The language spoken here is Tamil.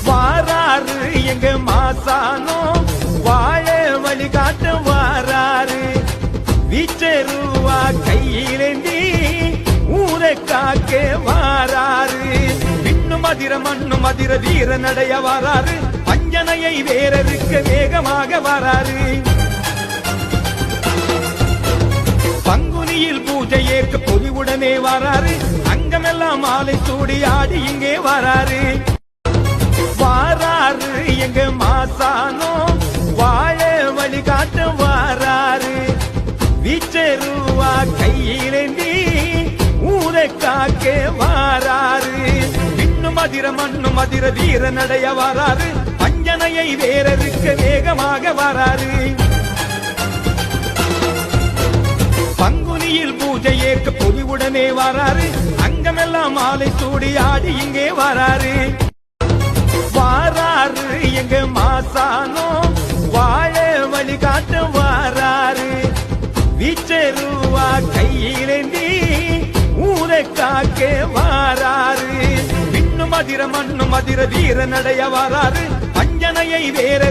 வாராரு எங்க மாசானோ வாழ வழி காட்ட வாராரு வீச்சருவா கையிலேந்தி ஊரை காக்க வாராரு விண்ணு மதிர மண்ணு மதிர வீர நடைய வாராரு பஞ்சனையை வேறறுக்க வேகமாக வாராரு பங்குனியில் பூஜை ஏற்க பொலிவுடனே வாராரு அங்கமெல்லாம் மாலை சூடி ஆடி இங்கே வாராரு வாராரு எங்க மாசானோ வாழ வழி காட்ட வாராரு வீச்சருவா கையிலேந்தி ஊரை காக்க வாராரு விண்ணு மதிர மண்ணு மதிர வீர நடைய வாராரு பஞ்சனையை வேறறுக்க வேகமாக வாராரு பங்குனியில் பூஜை ஏற்க பொலிவுடனே வாராரு அங்கமெல்லாம் மாலை சூடி ஆடி இங்கே வாராரு வாராரு எங்க மாசானோ வாழ வழி காட்ட வாராரு வீச்சருவா கையிலேந்தி ஊரை காக்க வாராரு விண்ணு மதிர மண்ணு மதிர வீர நடைய வாராரு பஞ்சனையை வேற